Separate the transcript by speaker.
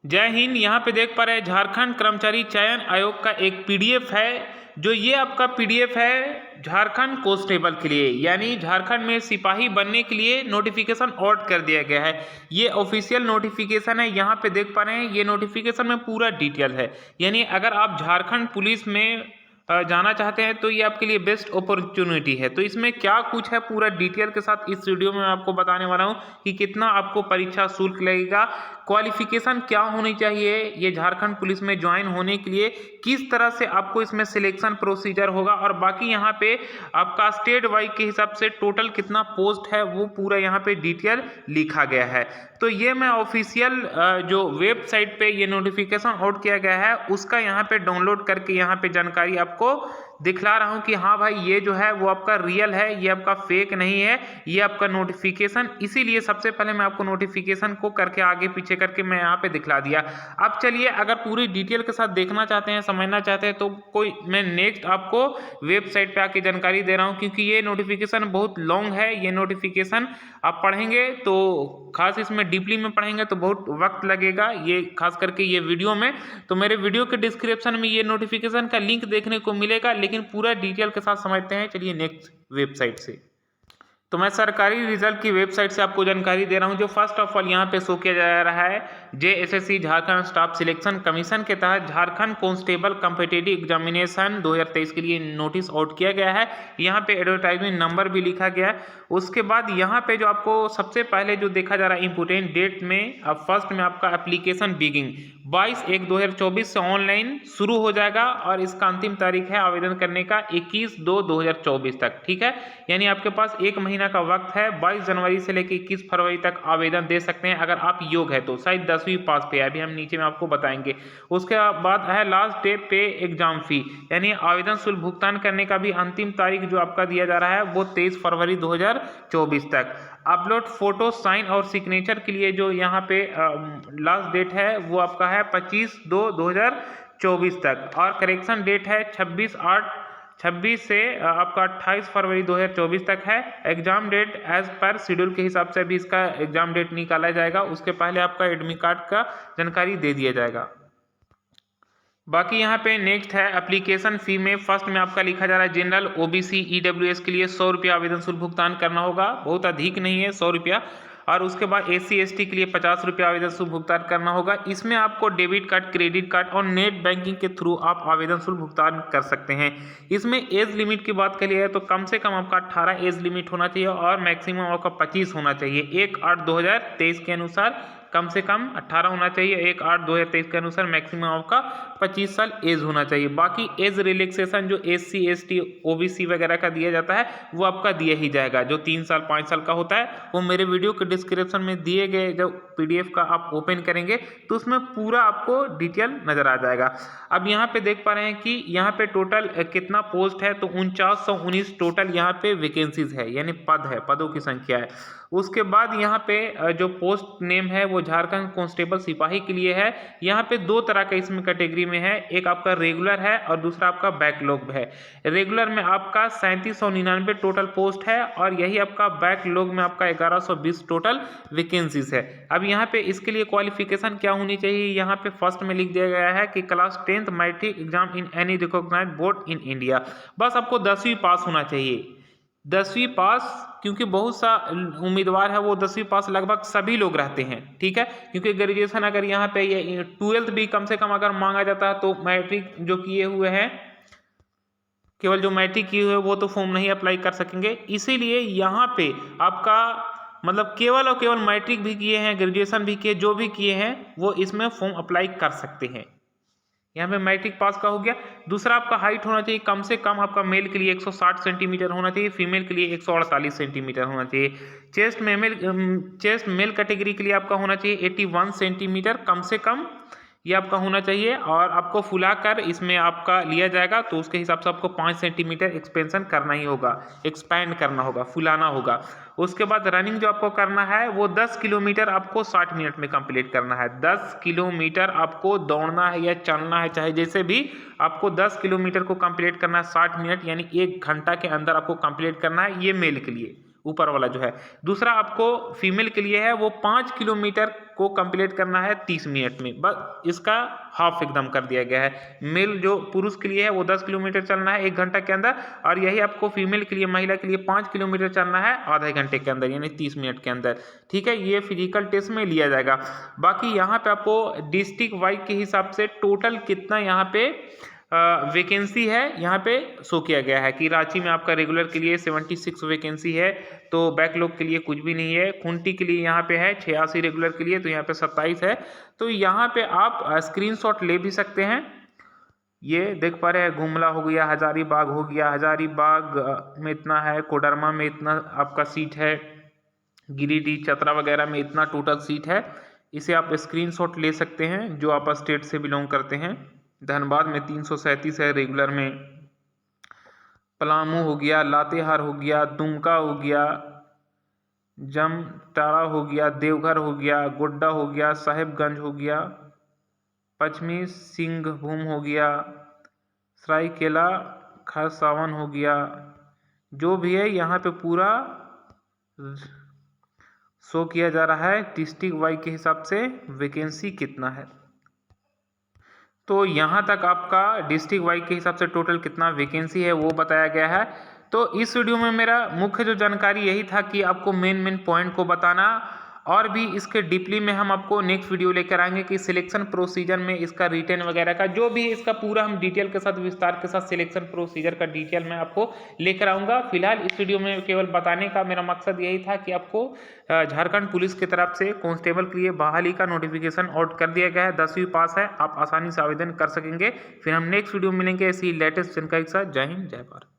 Speaker 1: जय हिंद। यहाँ पे देख पा रहे हैं झारखंड कर्मचारी चयन आयोग का एक पीडीएफ है। जो ये आपका पीडीएफ है झारखंड कांस्टेबल के लिए, यानी झारखंड में सिपाही बनने के लिए नोटिफिकेशन आउट कर दिया गया है। ये ऑफिशियल नोटिफिकेशन है। यहाँ पे देख पा रहे हैं ये नोटिफिकेशन में पूरा डिटेल है। यानी अगर आप झारखंड पुलिस में जाना चाहते हैं तो ये आपके लिए बेस्ट अपॉर्चुनिटी है। तो इसमें क्या कुछ है पूरा डिटेल के साथ इस वीडियो में मैं आपको बताने वाला हूं कि कितना आपको परीक्षा शुल्क लगेगा, क्वालिफिकेशन क्या होनी चाहिए ये झारखंड पुलिस में ज्वाइन होने के लिए, किस तरह से आपको इसमें सिलेक्शन प्रोसीजर होगा, और बाकी यहाँ पे आपका स्टेट वाइज के हिसाब से टोटल कितना पोस्ट है वो पूरा यहाँ पे डिटेल लिखा गया है। तो ये मैं ऑफिशियल जो वेबसाइट पे ये नोटिफिकेशन आउट किया गया है उसका यहाँ पे डाउनलोड करके यहाँ पे जानकारी आपको दिखला रहा हूँ कि हाँ भाई ये जो है वो आपका रियल है, ये आपका फेक नहीं है, ये आपका नोटिफिकेशन। इसीलिए सबसे पहले मैं आपको नोटिफिकेशन को करके आगे पीछे करके मैं यहाँ पे दिखला दिया। अब चलिए अगर पूरी डिटेल के साथ देखना चाहते हैं, समझना चाहते हैं, तो कोई मैं नेक्स्ट आपको वेबसाइट पे आके जानकारी दे रहा हूँ, क्योंकि ये नोटिफिकेशन बहुत लॉन्ग है। ये नोटिफिकेशन आप पढ़ेंगे तो खास इसमें डीपली में पढ़ेंगे तो बहुत वक्त लगेगा, ये खास करके ये वीडियो में। तो मेरे वीडियो के डिस्क्रिप्शन में ये नोटिफिकेशन का लिंक देखने को मिलेगा, लेकिन पूरा डिटेल के साथ समझते हैं। चलिए नेक्स्ट वेबसाइट से। तो मैं सरकारी रिजल्ट की वेबसाइट से आपको जानकारी दे रहा हूं। जो फर्स्ट ऑफ ऑल यहाँ पे शो किया जा रहा है JSSC Jharkhand staff selection commission के तहत झारखंड कांस्टेबल कॉम्पिटिटिव एग्जामिनेशन 2023 के लिए नोटिस आउट किया गया है। यहाँ पे एडवर्टाइजमेंट नंबर भी लिखा गया है। उसके बाद यहाँ पे जो आपको सबसे पहले जो देखा जा रहा है इंपोर्टेंट डेट में, अब फर्स्ट में आपका एप्लीकेशन बिगिंग 22/1/2024 से ऑनलाइन शुरू हो जाएगा और इसका अंतिम तारीख है आवेदन करने का 21/2/2024 तक। ठीक है, यानी आपके पास एक महीना का वक्त है। 22 जनवरी से लेकर 21 फरवरी तक आवेदन दे सकते हैं अगर आप योग्य है तो। शायद 10वीं पास पे है, अभी हम नीचे में आपको बताएंगे। उसके बाद है लास्ट डे पे एग्जाम फी, यानी आवेदन शुल्क भुगतान करने का भी अंतिम तारीख जो आपका दिया जा रहा है वो 23 फरवरी 2024 तक। अपलोड फोटो साइन और सिग्नेचर के लिए जो यहाँ पे लास्ट डेट है वो आपका है 25/2/2024 तक, और करेक्शन डेट है 26 से आपका 28 फरवरी 2024 तक है। एग्जाम डेट एज पर शेड्यूल के हिसाब से भी इसका एग्जाम डेट निकाला जाएगा। उसके पहले आपका एडमिट कार्ड का जानकारी दे दिया जाएगा। बाकी यहाँ पे नेक्स्ट है एप्लीकेशन फी में फर्स्ट में आपका लिखा जा रहा है जनरल ओबीसी ईडब्ल्यूएस के लिए 100 रुपया आवेदन शुल्क भुगतान करना होगा, बहुत अधिक नहीं है 100 रुपया। और उसके बाद एससी एसटी के लिए 50 रुपया आवेदन शुल्क भुगतान करना होगा। इसमें आपको डेबिट कार्ड, क्रेडिट कार्ड और नेट बैंकिंग के थ्रू आप आवेदन शुल्क भुगतान कर सकते हैं। इसमें एज लिमिट की बात करिए तो कम से कम आपका 18 एज लिमिट होना चाहिए और मैक्सिमम आपका 25 होना चाहिए। 1/8/2023 के अनुसार कम से कम 18 होना चाहिए, 1/8/2023 के अनुसार मैक्सिमम आपका 25 साल एज होना चाहिए। बाकी एज रिलैक्सेशन जो एससी एसटी ओबीसी वगैरह का दिया जाता है वो आपका दिया ही जाएगा। जो 3 साल 5 साल का होता है वो मेरे वीडियो के डिस्क्रिप्शन में दिए गए जो पीडीएफ का आप ओपन करेंगे तो उसमें पूरा आपको डिटेल नजर आ जाएगा। अब यहाँ पे देख पा रहे हैं कि यहाँ पे टोटल कितना पोस्ट है, तो 4919 टोटल यहाँ पे वैकेंसीज है, यानी पद है, पदों की संख्या है। उसके बाद यहाँ पे जो पोस्ट नेम है वो झारखंड कांस्टेबल सिपाही के लिए है। यहाँ पे दो तरह का इसमें कैटेगरी में है, एक आपका रेगुलर है और दूसरा आपका बैकलॉग है। रेगुलर में आपका 3799 टोटल पोस्ट है और यही आपका बैकलॉग में आपका 1120 टोटल वैकेंसीज है। अब यहाँ पे इसके लिए क्वालिफिकेशन क्या होनी चाहिए, यहाँ पे फर्स्ट में लिख दिया गया है कि class 10th matric exam in any recognised board in India. बस आपको 10वीं पास होना चाहिए, 10वीं पास, क्योंकि बहुत सा उम्मीदवार है वो 10वीं पास लगभग सभी लोग रहते हैं। ठीक है, क्योंकि ग्रेजुएशन अगर यहाँ पे ये 12th भी कम से कम अगर मांगा जाता है तो मैट्रिक जो किए हुए हैं, केवल जो मैट्रिक किए हुए वो तो फॉर्म नहीं अप्लाई कर सकेंगे। इसीलिए यहाँ पे आपका मतलब केवल और केवल मैट्रिक भी किए हैं, ग्रेजुएशन भी किए, जो भी किए हैं वो इसमें फॉर्म अप्लाई कर सकते हैं। यहाँ पे मैट्रिक पास का हो गया। दूसरा आपका हाइट होना चाहिए कम से कम आपका मेल के लिए 160 सेंटीमीटर होना चाहिए, फीमेल के लिए 148 सेंटीमीटर होना चाहिए। चेस्ट मेल कैटेगरी के लिए आपका होना चाहिए 81 सेंटीमीटर कम से कम, ये आपका होना चाहिए। और आपको फुलाकर इसमें आपका लिया जाएगा तो उसके हिसाब से आपको 5 सेंटीमीटर एक्सपेंशन करना ही होगा, एक्सपैंड करना होगा, फुलाना होगा। उसके बाद रनिंग जो आपको करना है वो 10 किलोमीटर आपको 60 मिनट में कंप्लीट करना है। 10 किलोमीटर आपको दौड़ना है या चलना है, चाहे जैसे भी, आपको 10 किलोमीटर को कंप्लीट करना है 60 मिनट, यानी 1 घंटा के अंदर आपको कंप्लीट करना है। ये मेल के लिए ऊपर वाला जो है। दूसरा आपको फीमेल के लिए है वो 5 किलोमीटर को कंप्लीट करना है 30 मिनट में, बस इसका हाफ एकदम कर दिया गया है। मेल जो पुरुष के लिए है वो 10 किलोमीटर चलना है 1 घंटा के अंदर, और यही आपको फीमेल के लिए, महिला के लिए 5 किलोमीटर चलना है आधे घंटे के अंदर, यानी 30 मिनट के अंदर। ठीक है, ये फिजिकल टेस्ट में लिया जाएगा। बाकी यहाँ पे आपको डिस्ट्रिक्ट वाइज के हिसाब से टोटल कितना यहाँ पे वैकेंसी है यहाँ पे शो किया गया है कि रांची में आपका रेगुलर के लिए 76 वैकेंसी है, तो बैकलॉग के लिए कुछ भी नहीं है। खूंटी के लिए यहाँ पे है 86 रेगुलर के लिए, तो यहाँ पे 27 है। तो यहाँ पे आप स्क्रीनशॉट ले भी सकते हैं। ये देख पा रहे हैं, गुमला हो गया, हजारीबाग हो गया, हजारीबाग में इतना है, कोडरमा में इतना आपका सीट है, गिरिडीह चतरा वगैरह में इतना टोटल सीट है। इसे आप स्क्रीनशॉट ले सकते हैं जो आप स्टेट से बिलोंग करते हैं। धनबाद में 337 है रेगुलर में, पलामू हो गया, लातेहार हो गया, दुमका हो गया, जमताड़ा हो गया, देवघर हो गया, गोड्डा हो गया, साहिबगंज हो गया, पश्चिमी सिंहभूम हो गया, सरायकेला खरसावन हो गया। जो भी है यहाँ पे पूरा शो किया जा रहा है डिस्ट्रिक्ट वाइज के हिसाब से वैकेंसी कितना है। तो यहाँ तक आपका डिस्ट्रिक्ट वाइज के हिसाब से टोटल कितना वैकेंसी है वो बताया गया है। तो इस वीडियो में मेरा मुख्य जो जानकारी यही था कि आपको मेन पॉइंट को बताना, और भी इसके डीपली में हम आपको नेक्स्ट वीडियो लेकर आएंगे कि सिलेक्शन प्रोसीजर में इसका रिटर्न वगैरह का जो भी इसका पूरा हम डिटेल के साथ, विस्तार के साथ सिलेक्शन प्रोसीजर का डिटेल मैं आपको लेकर आऊँगा। फिलहाल इस वीडियो में केवल बताने का मेरा मकसद यही था कि आपको झारखंड पुलिस की तरफ से कांस्टेबल के लिए बहाली का नोटिफिकेशन आउट कर दिया गया है। 10वीं पास है, आप आसानी से आवेदन कर सकेंगे। फिर हम नेक्स्ट वीडियो मिलेंगे ऐसी लेटेस्ट जानकारी के साथ। जय हिंद, जय भारत।